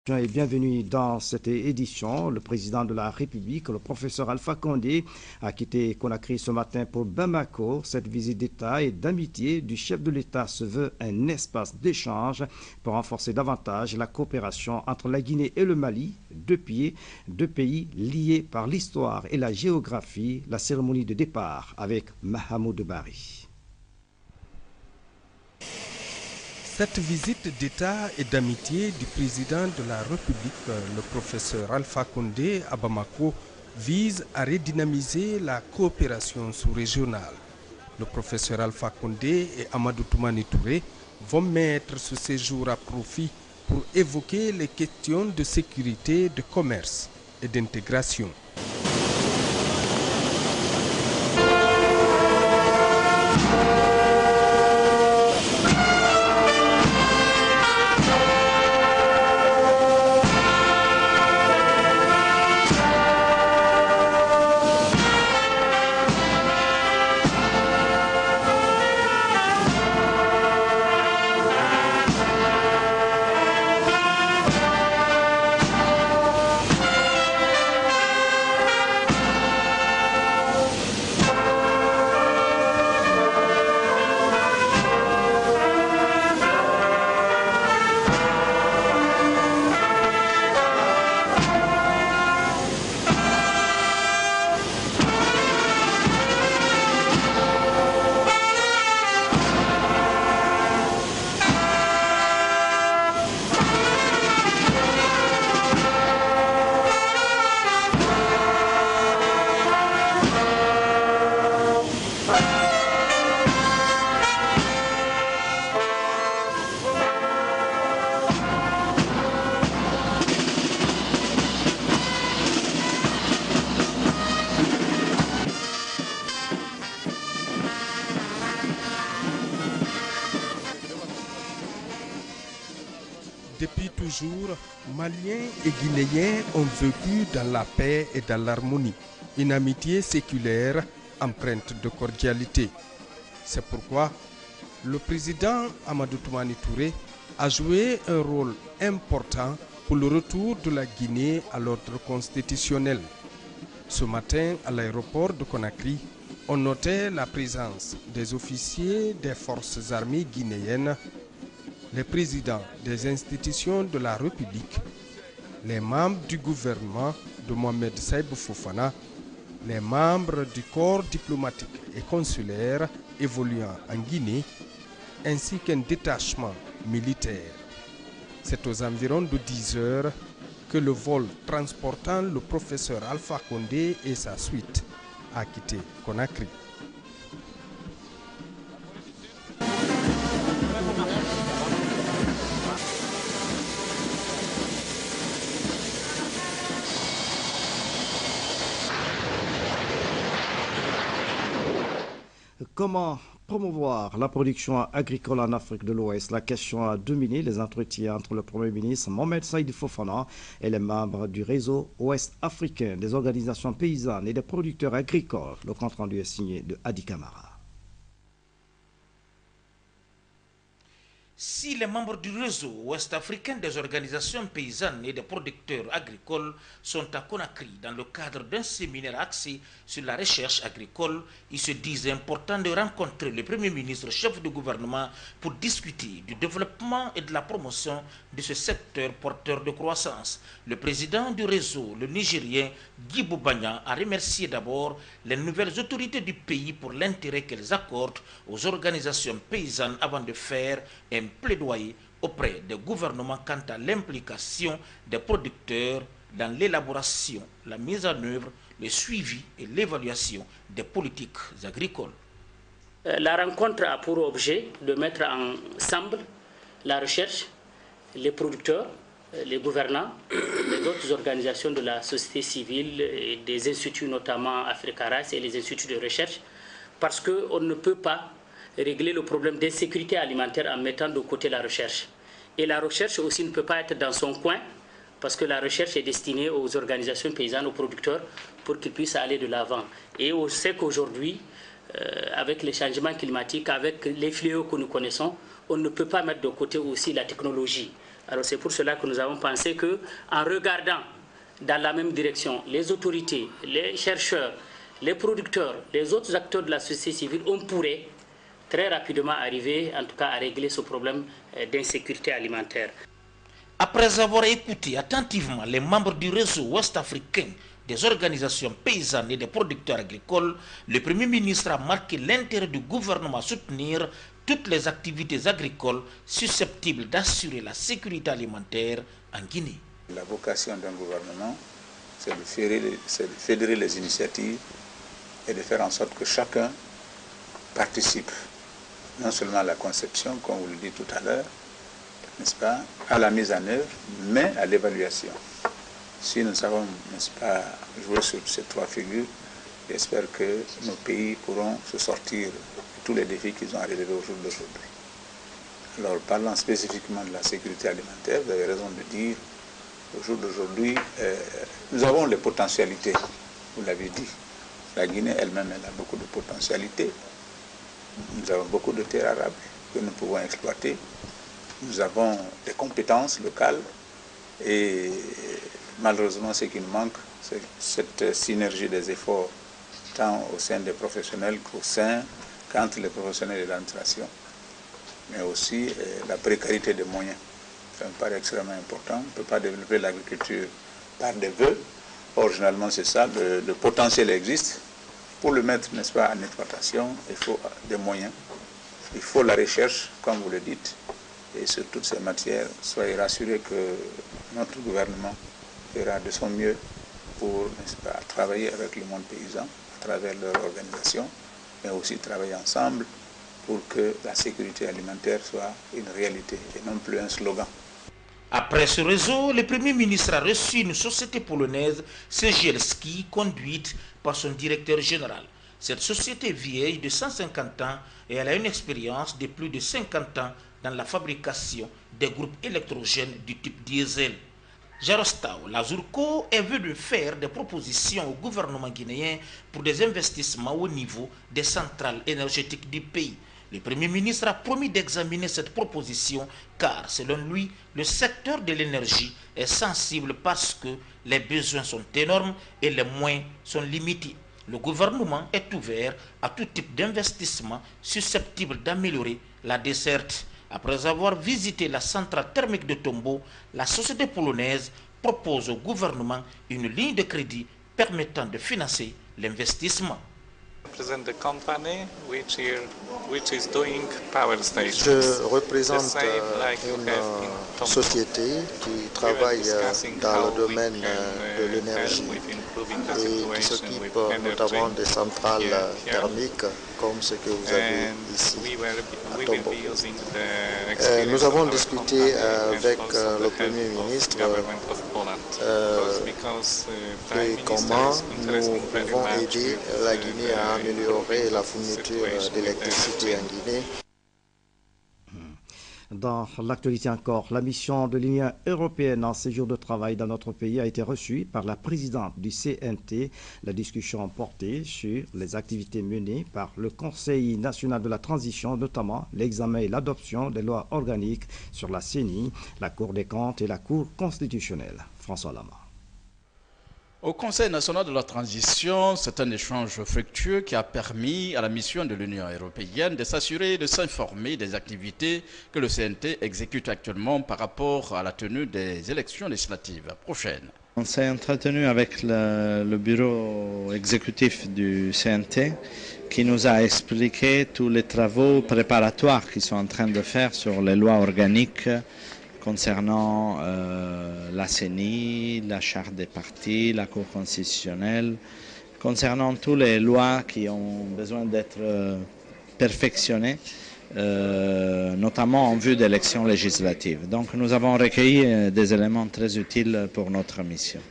Et bienvenue dans cette édition. Le président de la République, le professeur Alpha Condé, a quitté Conakry ce matin pour Bamako. Cette visite d'État et d'amitié du chef de l'État se veut un espace d'échange pour renforcer davantage la coopération entre la Guinée et le Mali, deux pays liés par l'histoire et la géographie. La cérémonie de départ avec Mahamoud Bari. Cette visite d'État et d'amitié du président de la République, le professeur Alpha Condé à Bamako, vise à redynamiser la coopération sous-régionale. Le professeur Alpha Condé et Amadou Toumani Touré vont mettre ce séjour à profit pour évoquer les questions de sécurité, de commerce et d'intégration. Depuis toujours, Maliens et Guinéens ont vécu dans la paix et dans l'harmonie, une amitié séculaire empreinte de cordialité. C'est pourquoi le président Amadou Toumani Touré a joué un rôle important pour le retour de la Guinée à l'ordre constitutionnel. Ce matin, à l'aéroport de Conakry, on notait la présence des officiers des forces armées guinéennes, les présidents des institutions de la République, les membres du gouvernement de Mohamed Saïbou Fofana, les membres du corps diplomatique et consulaire évoluant en Guinée, ainsi qu'un détachement militaire. C'est aux environs de 10 heures que le vol transportant le professeur Alpha Condé et sa suite a quitté Conakry. Comment promouvoir la production agricole en Afrique de l'Ouest? La question a dominé les entretiens entre le Premier ministre Mohamed Saïdou Fofana et les membres du réseau ouest africain des organisations paysannes et des producteurs agricoles. Le compte-rendu est signé de Hadi Kamara. Si les membres du réseau ouest-africain des organisations paysannes et des producteurs agricoles sont à Conakry dans le cadre d'un séminaire axé sur la recherche agricole, il se disent important de rencontrer le Premier ministre chef de gouvernement pour discuter du développement et de la promotion de ce secteur porteur de croissance. Le président du réseau, le Nigérien Guy Boubagna, a remercié d'abord les nouvelles autorités du pays pour l'intérêt qu'elles accordent aux organisations paysannes avant de faire un plaidoyer auprès des gouvernements quant à l'implication des producteurs dans l'élaboration, la mise en œuvre, le suivi et l'évaluation des politiques agricoles. La rencontre a pour objet de mettre ensemble la recherche, les producteurs, les gouvernants, les autres organisations de la société civile et des instituts, notamment Africaras et les instituts de recherche, parce qu'on ne peut pas régler le problème d'insécurité alimentaire en mettant de côté la recherche. Et la recherche aussi ne peut pas être dans son coin, parce que la recherche est destinée aux organisations paysannes, aux producteurs, pour qu'ils puissent aller de l'avant. Et on sait qu'aujourd'hui, avec les changements climatiques, avec les fléaux que nous connaissons, on ne peut pas mettre de côté aussi la technologie. Alors c'est pour cela que nous avons pensé qu'en regardant dans la même direction les autorités, les chercheurs, les producteurs, les autres acteurs de la société civile, on pourrait très rapidement arriver en tout cas à régler ce problème d'insécurité alimentaire. Après avoir écouté attentivement les membres du réseau ouest-africain des organisations paysannes et des producteurs agricoles, le Premier ministre a marqué l'intérêt du gouvernement à soutenir toutes les activités agricoles susceptibles d'assurer la sécurité alimentaire en Guinée. La vocation d'un gouvernement, c'est de fédérer les initiatives et de faire en sorte que chacun participe non seulement à la conception, comme vous le dites tout à l'heure, n'est-ce pas, à la mise en œuvre, mais à l'évaluation. Si nous savons, n'est-ce pas, jouer sur ces trois figures, j'espère que nos pays pourront se sortir de tous les défis qu'ils ont à relever au jour d'aujourd'hui. Alors, parlant spécifiquement de la sécurité alimentaire, vous avez raison de dire, au jour d'aujourd'hui, nous avons les potentialités, vous l'avez dit. La Guinée elle-même, elle a beaucoup de potentialités. Nous avons beaucoup de terres arables que nous pouvons exploiter. Nous avons des compétences locales et malheureusement, ce qui nous manque, c'est cette synergie des efforts, tant au sein des professionnels qu'entre les professionnels de l'administration, mais aussi la précarité des moyens. Ça me paraît extrêmement important. On ne peut pas développer l'agriculture par des vœux. Or, généralement, c'est ça, le potentiel existe. Pour le mettre, n'est-ce pas, en exploitation, il faut des moyens. Il faut la recherche, comme vous le dites. Et sur toutes ces matières, soyez rassurés que notre gouvernement fera de son mieux pour, n'est-ce pas, travailler avec le monde paysan à travers leur organisation, mais aussi travailler ensemble pour que la sécurité alimentaire soit une réalité et non plus un slogan. Après ce réseau, le Premier ministre a reçu une société polonaise, Cegielski, conduite par son directeur général. Cette société vieille de 150 ans et elle a une expérience de plus de 50 ans dans la fabrication des groupes électrogènes du type diesel. Jarostao Lazurko est venu faire des propositions au gouvernement guinéen pour des investissements au niveau des centrales énergétiques du pays. Le Premier ministre a promis d'examiner cette proposition car, selon lui, le secteur de l'énergie est sensible parce que les besoins sont énormes et les moyens sont limités. Le gouvernement est ouvert à tout type d'investissement susceptible d'améliorer la desserte. Après avoir visité la centrale thermique de Tombo, la société polonaise propose au gouvernement une ligne de crédit permettant de financer l'investissement. Je représente une société qui travaille dans le domaine de l'énergie et qui s'occupe notamment des centrales thermiques comme ce que vous avez ici à Tombo. Nous avons discuté avec le Premier ministre de comment nous pouvons aider la Guinée à améliorer la fourniture d'électricité en Guinée. Dans l'actualité encore, la mission de l'Union européenne en séjour de travail dans notre pays a été reçue par la présidente du CNT. La discussion portait sur les activités menées par le Conseil national de la transition, notamment l'examen et l'adoption des lois organiques sur la CENI, la Cour des comptes et la Cour constitutionnelle. François Lama. Au Conseil national de la transition, c'est un échange fructueux qui a permis à la mission de l'Union européenne de s'assurer de s'informer des activités que le CNT exécute actuellement par rapport à la tenue des élections législatives prochaines. On s'est entretenu avec le bureau exécutif du CNT qui nous a expliqué tous les travaux préparatoires qu'ils sont en train de faire sur les lois organiques concernant la CENI, la charte des partis, la Cour constitutionnelle, concernant toutes les lois qui ont besoin d'être perfectionnées, notamment en vue d'élections législatives. Donc nous avons recueilli des éléments très utiles pour notre mission.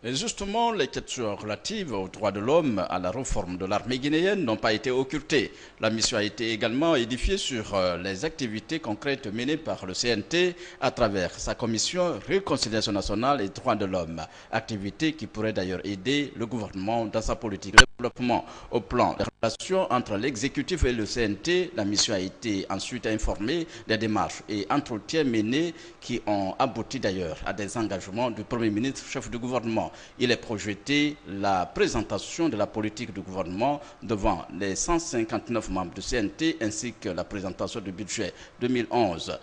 Et justement, les questions relatives aux droits de l'homme, à la réforme de l'armée guinéenne n'ont pas été occultées. La mission a été également édifiée sur les activités concrètes menées par le CNT à travers sa commission Réconciliation nationale et droits de l'homme. Activité qui pourrait d'ailleurs aider le gouvernement dans sa politique de développement au plan Entre l'exécutif et le CNT, la mission a été ensuite informée des démarches et entretiens menés qui ont abouti d'ailleurs à des engagements du Premier ministre, chef du gouvernement. Il est projeté la présentation de la politique du gouvernement devant les 159 membres du CNT ainsi que la présentation du budget 2011.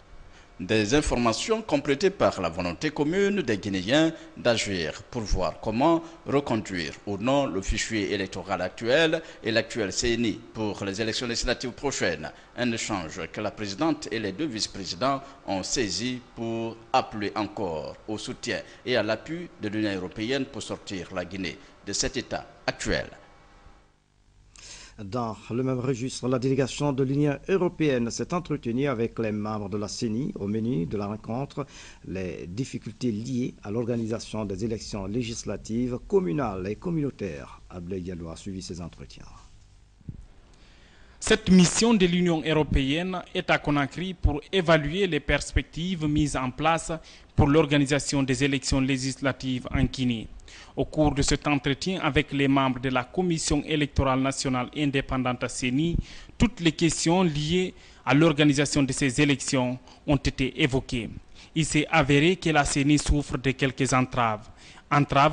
Des informations complétées par la volonté commune des Guinéens d'agir pour voir comment reconduire ou non le fichier électoral actuel et l'actuel CNI pour les élections législatives prochaines. Un échange que la présidente et les deux vice-présidents ont saisi pour appeler encore au soutien et à l'appui de l'Union européenne pour sortir la Guinée de cet état actuel. Dans le même registre, la délégation de l'Union européenne s'est entretenue avec les membres de la CENI. Au menu de la rencontre, les difficultés liées à l'organisation des élections législatives communales et communautaires. Ablaye Diallo a suivi ces entretiens. Cette mission de l'Union européenne est à Conakry pour évaluer les perspectives mises en place pour l'organisation des élections législatives en Guinée. Au cours de cet entretien avec les membres de la Commission électorale nationale indépendante CENI, toutes les questions liées à l'organisation de ces élections ont été évoquées. Il s'est avéré que la CENI souffre de quelques entraves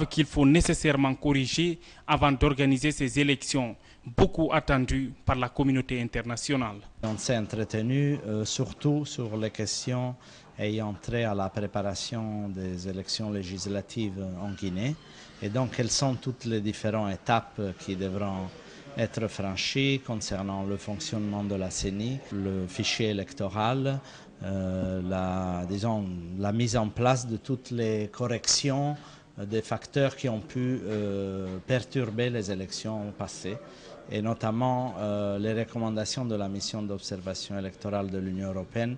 qu'il faut nécessairement corriger avant d'organiser ces élections, beaucoup attendues par la communauté internationale. On s'est entretenu surtout sur les questions ayant trait à la préparation des élections législatives en Guinée. Et donc, quelles sont toutes les différentes étapes qui devront être franchies concernant le fonctionnement de la CENI, le fichier électoral, la mise en place de toutes les corrections des facteurs qui ont pu perturber les élections passées, et notamment les recommandations de la mission d'observation électorale de l'Union européenne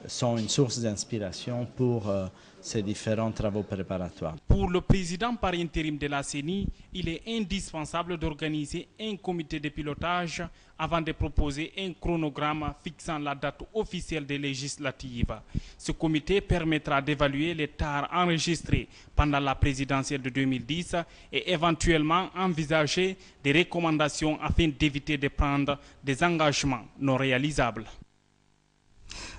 sont une source d'inspiration pour ces différents travaux préparatoires. Pour le président par intérim de la CENI, il est indispensable d'organiser un comité de pilotage avant de proposer un chronogramme fixant la date officielle des législatives. Ce comité permettra d'évaluer les tares enregistrés pendant la présidentielle de 2010 et éventuellement envisager des recommandations afin d'éviter de prendre des engagements non réalisables.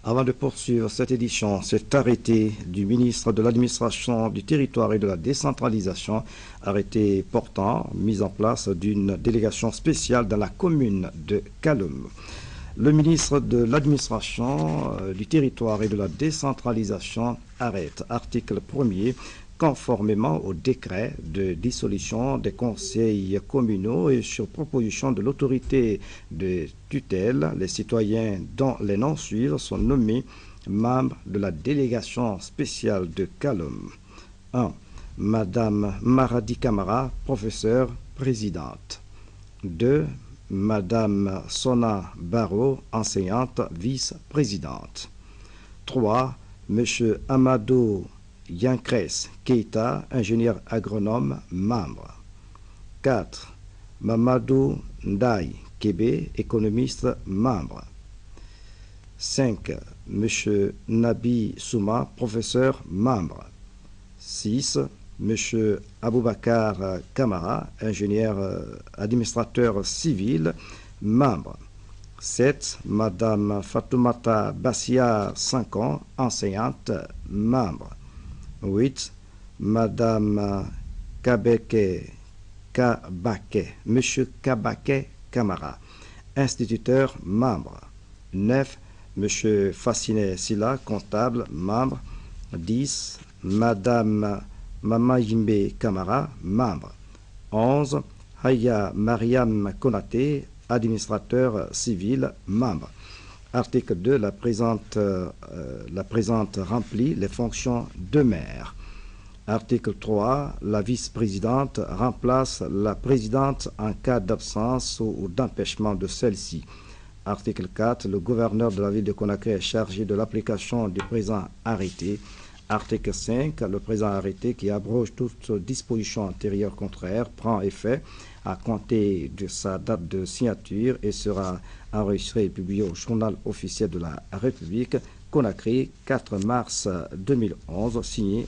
Avant de poursuivre cette édition, cet arrêté du ministre de l'Administration du Territoire et de la Décentralisation, arrêté portant mise en place d'une délégation spéciale dans la commune de Kaloum. Le ministre de l'Administration du Territoire et de la Décentralisation arrête, article 1er, conformément au décret de dissolution des conseils communaux et sur proposition de l'autorité de tutelle, les citoyens dont les noms suivent sont nommés membres de la délégation spéciale de Kaloum. 1. Madame Maradi Camara, professeure présidente. 2. Madame Sona Barro, enseignante vice-présidente. 3. Monsieur Amadou Yankres Keita, ingénieur agronome, membre. 4. Mamadou Ndaye Kébé, économiste, membre. 5. Monsieur Nabi Souma, professeur, membre. 6. Monsieur Aboubakar Kamara, ingénieur administrateur civil, membre. 7. Madame Fatoumata Bassia, 5 ans, enseignante, membre. 8. Madame Monsieur Kabake Kamara, instituteur, membre. 9. Monsieur Fassine Silla, comptable, membre. 10. Madame Mamayimbe Kamara, membre. 11. Haya Mariam Konate, administrateur civil, membre. Article 2, la présente remplit les fonctions de maire. Article 3, la vice-présidente remplace la présidente en cas d'absence ou d'empêchement de celle-ci. Article 4, le gouverneur de la ville de Conakry est chargé de l'application du présent arrêté. Article 5, le présent arrêté qui abroge toute disposition antérieure contraire prend effet à compter de sa date de signature et sera enregistré et publié au journal officiel de la République, Conakry, 4 mars 2011, signé